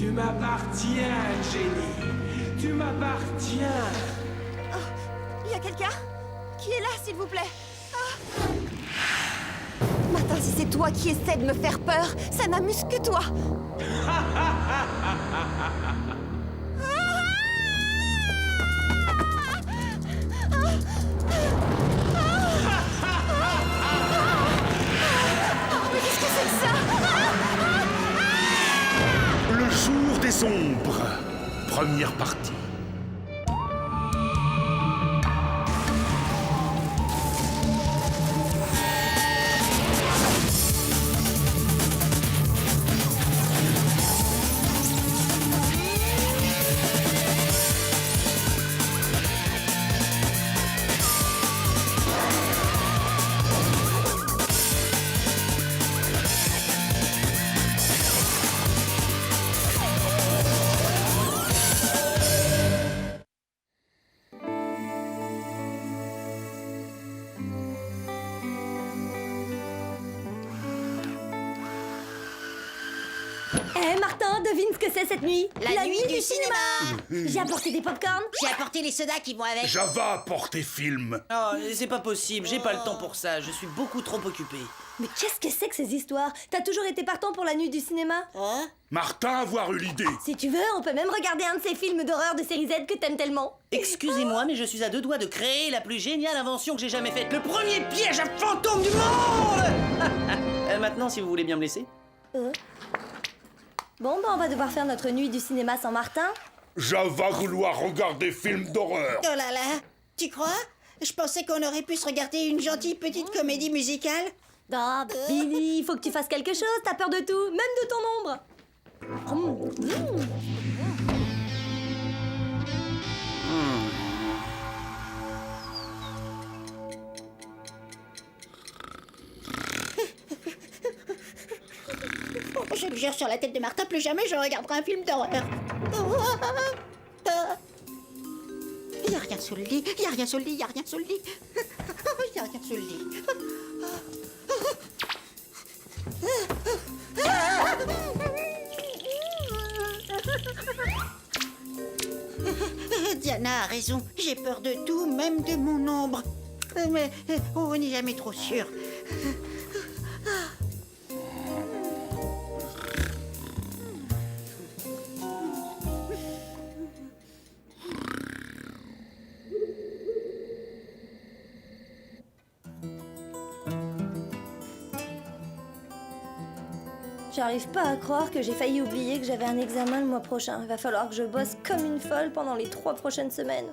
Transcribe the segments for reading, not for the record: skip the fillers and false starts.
Tu m'appartiens, Jenny. Tu m'appartiens. Il y a quelqu'un? Qui est là, s'il vous plaît? Martin, si c'est toi qui essaies de me faire peur, ça n'amuse que toi. Mais qu'est-ce que c'est que ça? Le jour des ombres. Première partie. Eh Martin, devine ce que c'est cette nuit? La nuit du cinéma. J'ai apporté des popcorns. J'ai apporté les sodas qui vont avec. Java apporté film. Oh, c'est pas possible, j'ai pas le temps pour ça, je suis beaucoup trop occupé. Mais qu'est-ce que c'est que ces histoires? T'as toujours été partant pour la nuit du cinéma? Hein? Martin avoir eu l'idée. Si tu veux, on peut même regarder un de ces films d'horreur de série Z que t'aimes tellement. Excusez-moi, mais je suis à deux doigts de créer la plus géniale invention que j'ai jamais faite. Le premier piège à fantômes du monde. Maintenant, si vous voulez bien me laisser. Bon, on va devoir faire notre nuit du cinéma sans Martin. Java vouloir regarder film d'horreur. Oh là là. Tu crois? Je pensais qu'on aurait pu se regarder une gentille petite comédie musicale. Ah, Billy, il faut que tu fasses quelque chose, t'as peur de tout, même de ton ombre. Je le jure sur la tête de Martin, plus jamais je regarderai un film d'horreur. Il y a rien sous le lit, il y a rien sous le lit, il y a rien sous le lit. Il y a rien sous le lit. Diana a raison, j'ai peur de tout, même de mon ombre. Mais on n'est jamais trop sûr. J'arrive pas à croire que j'ai failli oublier que j'avais un examen le mois prochain. Il va falloir que je bosse comme une folle pendant les 3 prochaines semaines.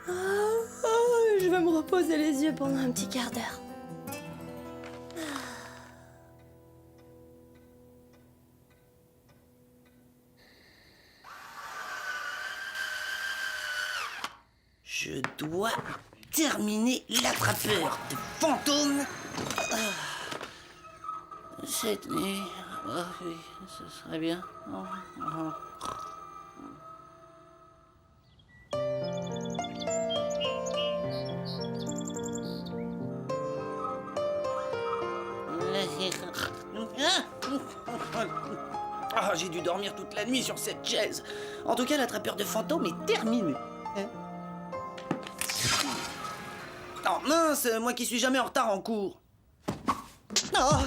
Je vais me reposer les yeux pendant un petit quart d'heure. Je dois terminer l'attrapeur de fantômes. Cette nuit. Oh oui, ce serait bien. Ah, j'ai dû dormir toute la nuit sur cette chaise. En tout cas, l'attrapeur de fantômes est terminé. Oh mince, moi qui suis jamais en retard en cours. Oh.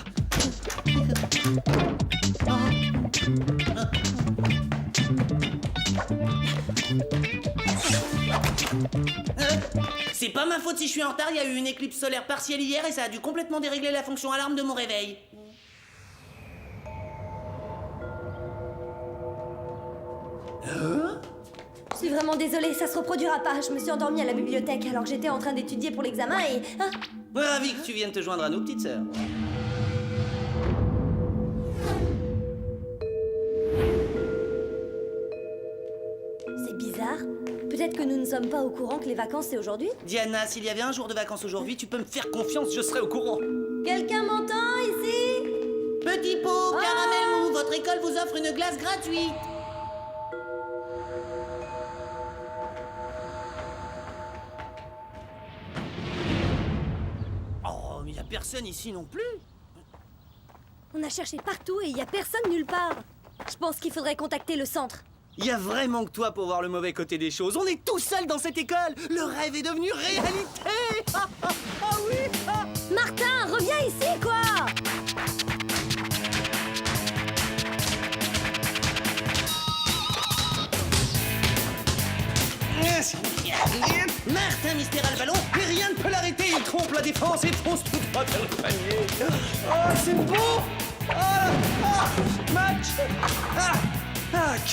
C'est pas ma faute si je suis en retard, il y a eu une éclipse solaire partielle hier et ça a dû complètement dérégler la fonction alarme de mon réveil. Je suis vraiment désolée, ça se reproduira pas. Je me suis endormie à la bibliothèque alors que j'étais en train d'étudier pour l'examen et... Ravi que tu viennes te joindre à nous, petite sœur. C'est bizarre. Peut-être que nous ne sommes pas au courant que les vacances c'est aujourd'hui. Diana, s'il y avait un jour de vacances aujourd'hui, tu peux me faire confiance, je serais au courant. Quelqu'un m'entend ici? Petit pot, caramel mou, votre école vous offre une glace gratuite. Oh, mais il n'y a personne ici non plus. On a cherché partout et il y a personne nulle part. Je pense qu'il faudrait contacter le centre. Il y a vraiment que toi pour voir le mauvais côté des choses. On est tout seuls dans cette école. Le rêve est devenu réalité. Ah oui. Ah. Martin, reviens ici, quoi! Martin Mystère a le ballon, mais rien ne peut l'arrêter. Il trompe la défense et fonce tout droit vers le panier. Oh, c'est beau. Match.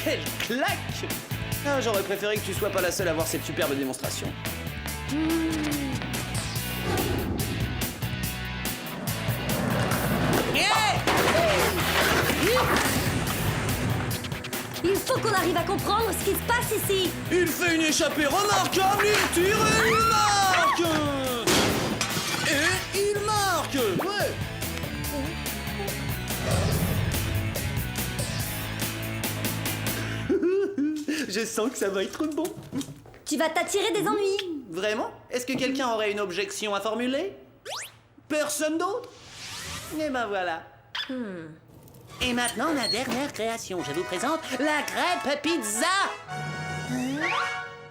Quelle claque. J'aurais préféré que tu sois pas la seule à voir cette superbe démonstration. Il faut qu'on arrive à comprendre ce qui se passe ici. Il fait une échappée remarquable, il tire et il marque. Et il marque. Ouais. Je sens que ça va être bon. Tu vas t'attirer des ennuis. Vraiment? Est-ce que quelqu'un aurait une objection à formuler? Personne d'autre? Eh ben voilà. Et maintenant, la dernière création. Je vous présente la crêpe pizza.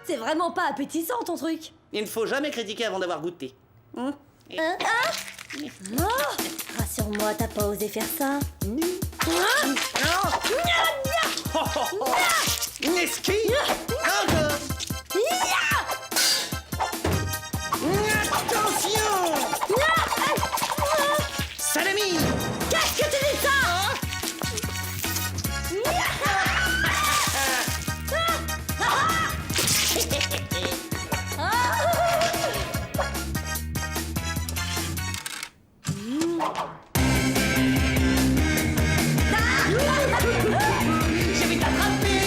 C'est vraiment pas appétissant ton truc. Il ne faut jamais critiquer avant d'avoir goûté. Oh, rassure-moi, t'as pas osé faire ça. Neski. Encore. Attention. Salami. Qu'est-ce que tu dis ça? Je vais t'attraper.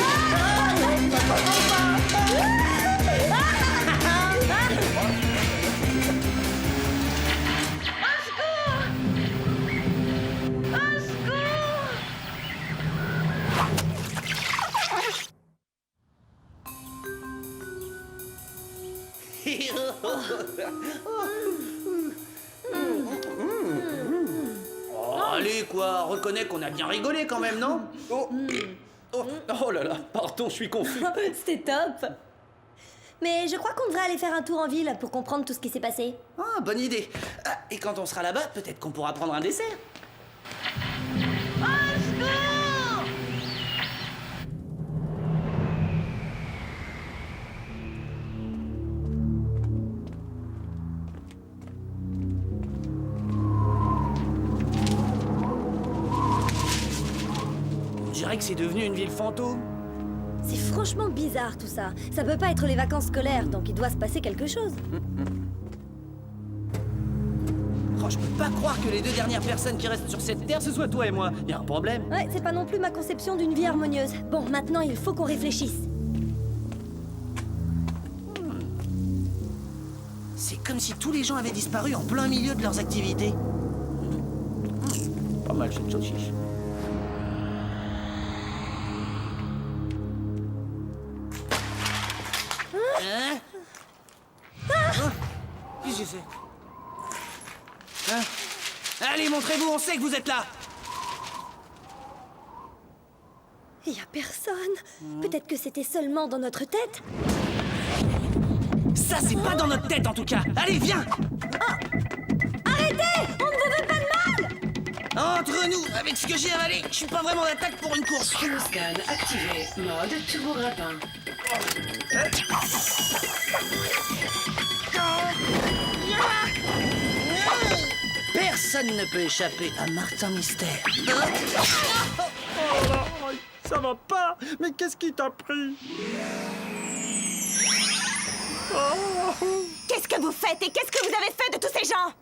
Allez quoi, reconnais qu'on a bien rigolé quand même, non? Oh là là, pardon, je suis confus. C'était top. Mais je crois qu'on devrait aller faire un tour en ville pour comprendre tout ce qui s'est passé. Ah, bonne idée. Et quand on sera là-bas, peut-être qu'on pourra prendre un dessert. On dirait que c'est devenu une ville fantôme. C'est franchement bizarre tout ça. Ça peut pas être les vacances scolaires, donc il doit se passer quelque chose. Oh, je peux pas croire que les deux dernières personnes qui restent sur cette terre, ce soit toi et moi. Y a un problème. Ouais, c'est pas non plus ma conception d'une vie harmonieuse. Bon, maintenant il faut qu'on réfléchisse. C'est comme si tous les gens avaient disparu en plein milieu de leurs activités. Pas mal cette saucisse. Hein? Qu'est-ce que j'ai fait? Hein? Allez, montrez-vous, on sait que vous êtes là. Il y a personne. Peut-être que c'était seulement dans notre tête. Ça, c'est pas dans notre tête en tout cas. Allez, viens. Arrêtez! On ne vous veut pas de mal! Entre nous, avec ce que j'ai avalé, je suis pas vraiment d'attaque pour une course. Scan activé. Mode turbo grappin. Personne ne peut échapper à Martin Mystère. Oh là, ça va pas. Mais qu'est-ce qui t'a pris? Qu'est-ce que vous faites et qu'est-ce que vous avez fait de tous ces gens?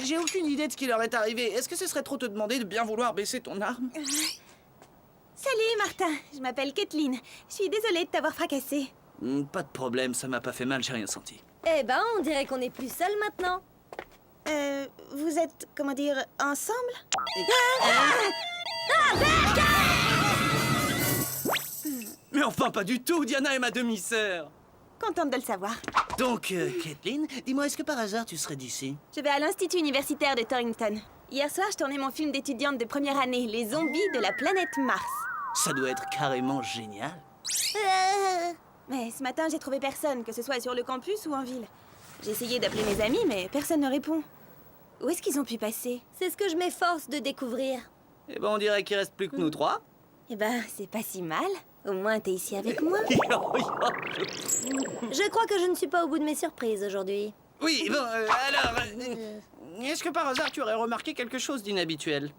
J'ai aucune idée de ce qui leur est arrivé. Est-ce que ce serait trop te demander de bien vouloir baisser ton arme? Salut Martin, je m'appelle Kathleen. Je suis désolée de t'avoir fracassé. Pas de problème, ça m'a pas fait mal, j'ai rien senti. Eh ben, on dirait qu'on est plus seuls maintenant. Vous êtes, comment dire, ensemble? Mais enfin, pas du tout, Diana est ma demi-sœur. Contente de le savoir. Donc, Kathleen, dis-moi, est-ce que par hasard tu serais d'ici? Je vais à l'Institut universitaire de Torrington. Hier soir, je tournais mon film d'étudiante de première année, Les zombies de la planète Mars. Ça doit être carrément génial. Mais ce matin, j'ai trouvé personne, que ce soit sur le campus ou en ville. J'ai essayé d'appeler mes amis, mais personne ne répond. Où est-ce qu'ils ont pu passer? C'est ce que je m'efforce de découvrir. Eh ben, on dirait qu'il reste plus que nous trois. Eh ben, c'est pas si mal. Au moins, t'es ici avec moi. Je crois que je ne suis pas au bout de mes surprises aujourd'hui. Oui, bon, alors... est-ce que par hasard, tu aurais remarqué quelque chose d'inhabituel?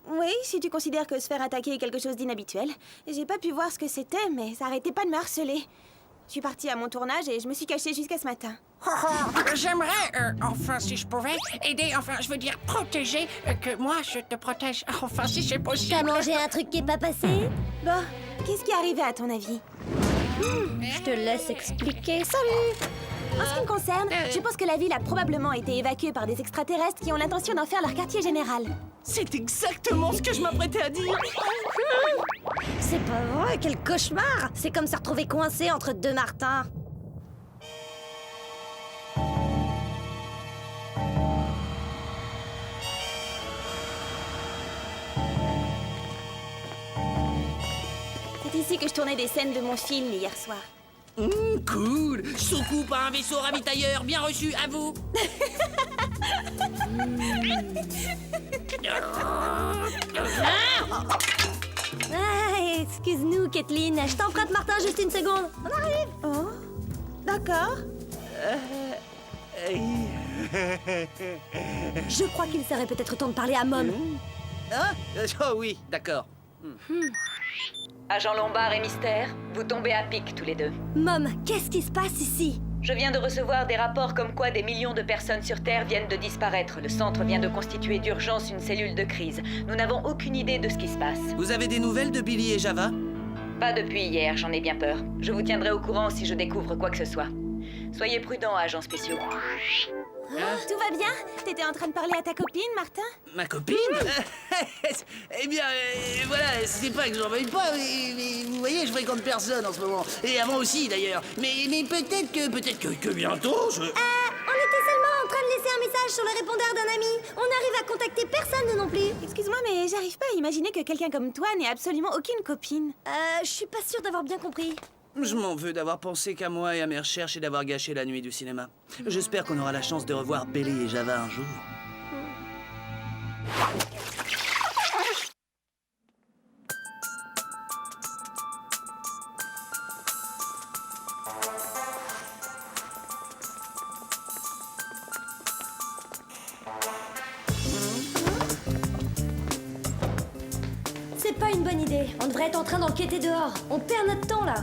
Oui, si tu considères que se faire attaquer est quelque chose d'inhabituel. J'ai pas pu voir ce que c'était, mais ça arrêtait pas de me harceler. Je suis partie à mon tournage et je me suis cachée jusqu'à ce matin. J'aimerais, enfin, si je pouvais, aider, enfin, je veux dire, protéger, que moi, je te protège, enfin, si c'est possible. T'as mangé un truc qui est pas passé? Bon, qu'est-ce qui est arrivé à ton avis? Je te laisse expliquer. Salut! En ce qui me concerne, je pense que la ville a probablement été évacuée par des extraterrestres qui ont l'intention d'en faire leur quartier général. C'est exactement ce que je m'apprêtais à dire. C'est pas vrai, quel cauchemar! C'est comme se retrouver coincé entre deux Martins. C'est ici que je tournais des scènes de mon film hier soir. Cool. Soucoupe à un vaisseau ravitailleur, bien reçu, à vous. Ah, excuse-nous, Kathleen. Je t'emprunte Martin juste une seconde. On arrive. Oh, d'accord. Je crois qu'il serait peut-être temps de parler à Mom. Ah, oh oui, d'accord. Agent Lombard et Mystère, vous tombez à pic tous les deux. Mom, qu'est-ce qui se passe ici? Je viens de recevoir des rapports comme quoi des millions de personnes sur Terre viennent de disparaître. Le centre vient de constituer d'urgence une cellule de crise. Nous n'avons aucune idée de ce qui se passe. Vous avez des nouvelles de Billy et Java? Pas depuis hier, j'en ai bien peur. Je vous tiendrai au courant si je découvre quoi que ce soit. Soyez prudents, agents spéciaux. Tout va bien? T'étais en train de parler à ta copine, Martin? Ma copine? Eh bien, voilà, c'est pas que j'en veuille pas, mais vous voyez, je fréquente personne en ce moment. Et avant aussi, d'ailleurs. Mais peut-être que bientôt, je... On était seulement en train de laisser un message sur le répondeur d'un ami. On n'arrive à contacter personne non plus. Excuse-moi, mais j'arrive pas à imaginer que quelqu'un comme toi n'ait absolument aucune copine. Je suis pas sûre d'avoir bien compris. Je m'en veux d'avoir pensé qu'à moi et à mes recherches et d'avoir gâché la nuit du cinéma. J'espère qu'on aura la chance de revoir Billy et Java un jour. C'est pas une bonne idée. On devrait être en train d'enquêter dehors. On perd notre temps là.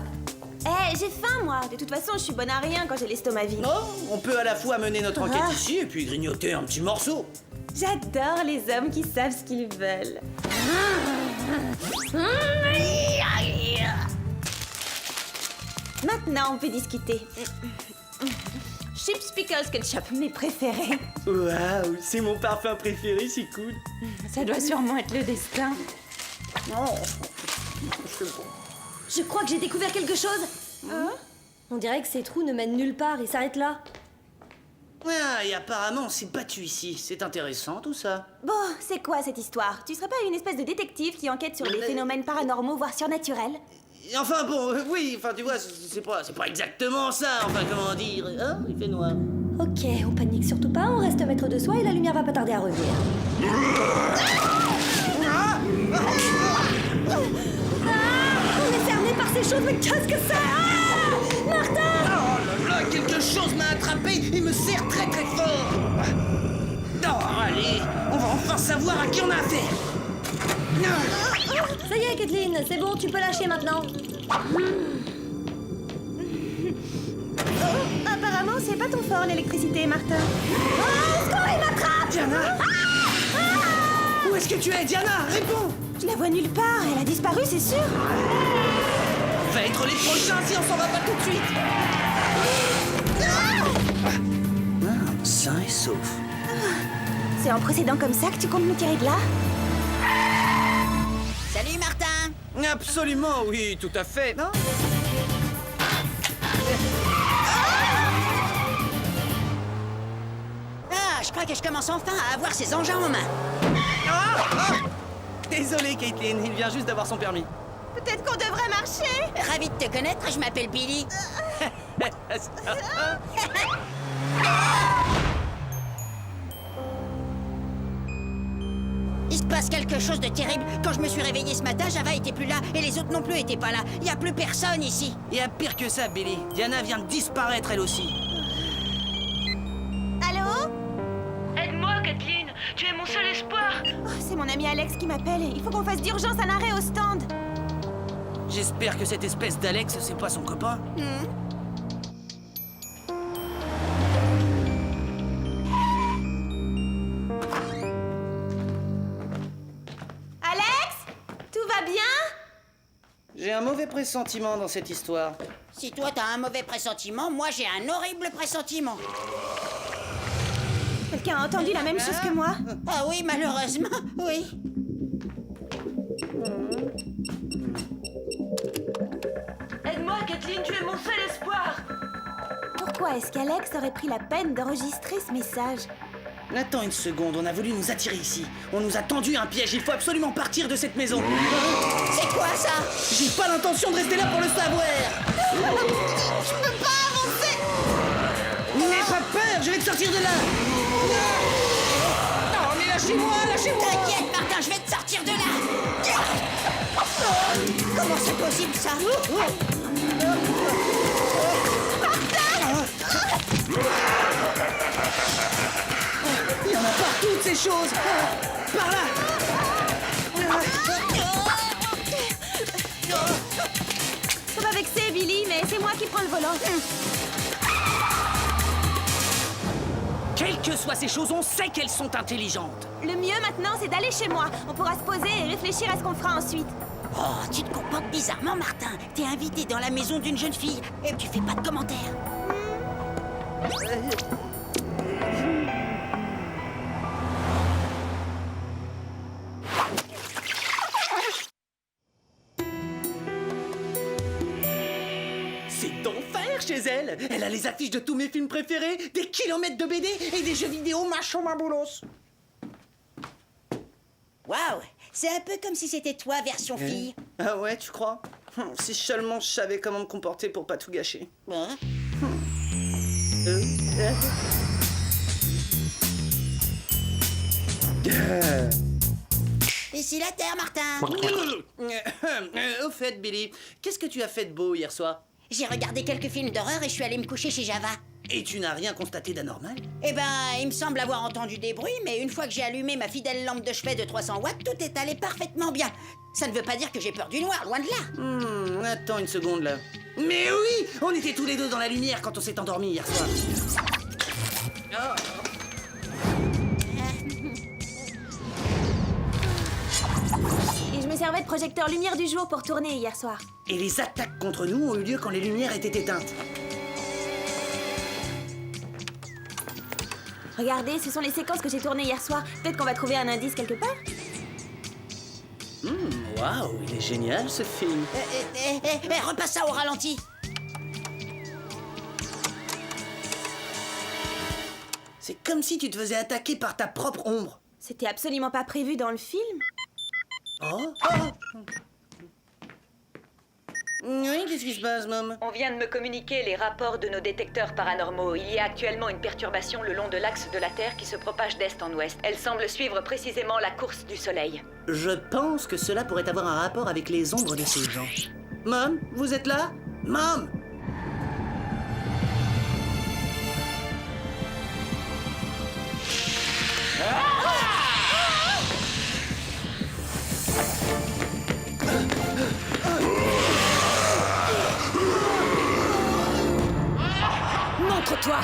J'ai faim, moi. De toute façon, je suis bonne à rien quand j'ai l'estomac vide. Oh, on peut à la fois mener notre enquête ici et puis grignoter un petit morceau. J'adore les hommes qui savent ce qu'ils veulent. Maintenant, on peut discuter. Chips, pickles, ketchup, mes préférés. Waouh, c'est mon parfum préféré, c'est cool. Ça doit sûrement être le destin. Je crois que j'ai découvert quelque chose. On dirait que ces trous ne mènent nulle part, ils s'arrêtent là. Ah, et apparemment, on s'est battu ici. C'est intéressant, tout ça. Bon, c'est quoi cette histoire? Tu serais pas une espèce de détective qui enquête sur les phénomènes paranormaux, voire surnaturels? Enfin bon, oui, enfin tu vois, c'est pas exactement ça, enfin comment dire, hein, il fait noir. Ok, on panique surtout pas, on reste maître de soi et la lumière va pas tarder à revenir. On est cerné par ces choses, mais qu'est-ce que c'est? Martin! Oh là là, quelque chose m'a attrapé et me serre très très fort. Oh, allez, on va enfin savoir à qui on a affaire. Ça y est, Kathleen, c'est bon, tu peux lâcher maintenant. Apparemment, c'est pas ton fort, l'électricité, Martin. Il m'attrape! Diana! Où est-ce que tu es, Diana? Réponds! Je la vois nulle part, elle a disparu, c'est sûr. On va être les prochains si on s'en va pas tout de suite. Sain et sauf. C'est en procédant comme ça que tu comptes nous tirer de là? Salut, Martin. Absolument, oui, tout à fait. Non? Ah, je crois que je commence enfin à avoir ces engins en main. Désolé, Caitlin, il vient juste d'avoir son permis. Peut-être qu'on devrait marcher. Ravi de te connaître, je m'appelle Billy. Il se passe quelque chose de terrible. Quand je me suis réveillée ce matin, Java était plus là et les autres non plus étaient pas là. Il y a plus personne ici. Il y a pire que ça, Billy. Diana vient de disparaître, elle aussi. Allô? Aide-moi, Kathleen. Tu es mon seul espoir. Oh, c'est mon ami Alex qui m'appelle. Il faut qu'on fasse d'urgence un arrêt au stand. J'espère que cette espèce d'Alex, c'est pas son copain. Alex? Tout va bien? J'ai un mauvais pressentiment dans cette histoire. Si toi t'as un mauvais pressentiment, moi j'ai un horrible pressentiment. Quelqu'un a entendu la même chose que moi? Ah oui, malheureusement, oui. Aide-moi, Kathleen. Tu es mon seul espoir. Pourquoi est-ce qu'Alex aurait pris la peine d'enregistrer ce message? Attends une seconde, on a voulu nous attirer ici. On nous a tendu un piège, il faut absolument partir de cette maison. C'est quoi ça? J'ai pas l'intention de rester là pour le savoir. Je peux pas avancer! N'aie pas peur, je vais te sortir de là. Non, mais lâchez-moi, lâchez-moi. T'inquiète, Martin, je vais te sortir de là. Comment c'est possible ça? Il y en a partout de ces choses. Par là. Ça va vexer, Billy, mais c'est moi qui prends le volant. Quelles que soient ces choses, on sait qu'elles sont intelligentes. Le mieux maintenant, c'est d'aller chez moi. On pourra se poser et réfléchir à ce qu'on fera ensuite. Oh, tu te comportes bizarrement, Martin. T'es invité dans la maison d'une jeune fille et tu fais pas de commentaires. C'est d'enfer chez elle. Elle a les affiches de tous mes films préférés, des kilomètres de BD et des jeux vidéo macho maboulos. Waouh, c'est un peu comme si c'était toi, version fille. Ah ouais, tu crois? Si seulement je savais comment me comporter pour pas tout gâcher. Hein? Ici la Terre, Martin. Au fait, Billy, qu'est-ce que tu as fait de beau hier soir? J'ai regardé quelques films d'horreur et je suis allée me coucher chez Java. Et tu n'as rien constaté d'anormal? Eh ben, il me semble avoir entendu des bruits, mais une fois que j'ai allumé ma fidèle lampe de chevet de 300 watts, tout est allé parfaitement bien. Ça ne veut pas dire que j'ai peur du noir, loin de là. Attends une seconde là. Mais oui, on était tous les deux dans la lumière quand on s'est endormis hier soir. Et je me servais de projecteur lumière du jour pour tourner hier soir. Et les attaques contre nous ont eu lieu quand les lumières étaient éteintes. Regardez, ce sont les séquences que j'ai tournées hier soir. Peut-être qu'on va trouver un indice quelque part. Waouh, il est génial ce film. Repasse ça au ralenti. C'est comme si tu te faisais attaquer par ta propre ombre. C'était absolument pas prévu dans le film. Oh. Oui, qu'est-ce qui se passe, Mom? On vient de me communiquer les rapports de nos détecteurs paranormaux. Il y a actuellement une perturbation le long de l'axe de la Terre qui se propage d'est en ouest. Elle semble suivre précisément la course du Soleil. Je pense que cela pourrait avoir un rapport avec les ombres de ces gens. Mom, vous êtes là? Mom! Montre-toi!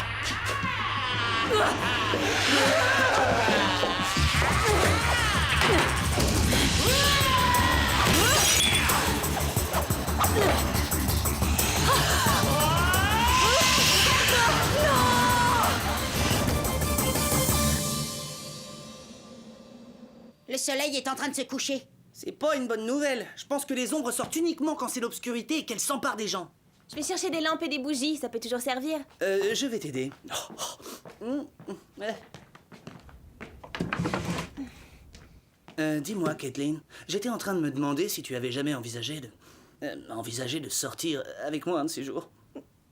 Le soleil est en train de se coucher. C'est pas une bonne nouvelle. Je pense que les ombres sortent uniquement quand c'est l'obscurité et qu'elles s'emparent des gens. Je vais chercher des lampes et des bougies, ça peut toujours servir. Je vais t'aider. Dis-moi, Caitlin, j'étais en train de me demander si tu avais jamais envisagé de sortir avec moi un de ces jours.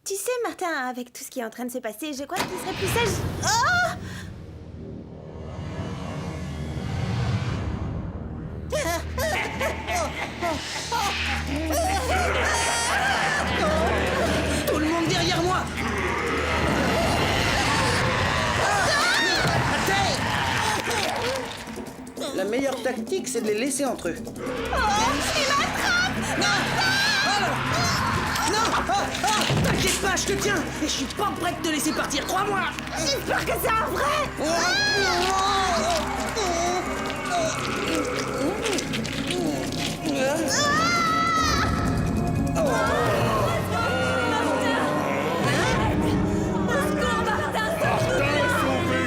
Tu sais, Martin, avec tout ce qui est en train de se passer, je crois qu'il serait plus sage... Oh! Tout le monde derrière moi! La meilleure tactique, c'est de les laisser entre eux. Oh, il m'attrape! Non! Non! T'inquiète pas, je te tiens! Et je suis pas prêt de te laisser partir, crois-moi! J'espère que c'est un vrai!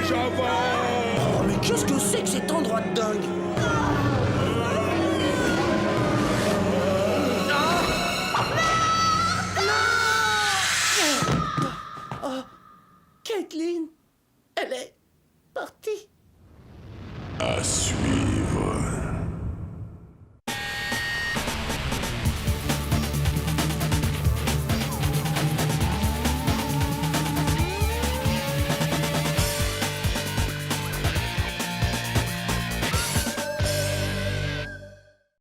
Oh, mais qu'est-ce que c'est que cet endroit de dingue? Oh, Caitlin, elle est partie. À suivre.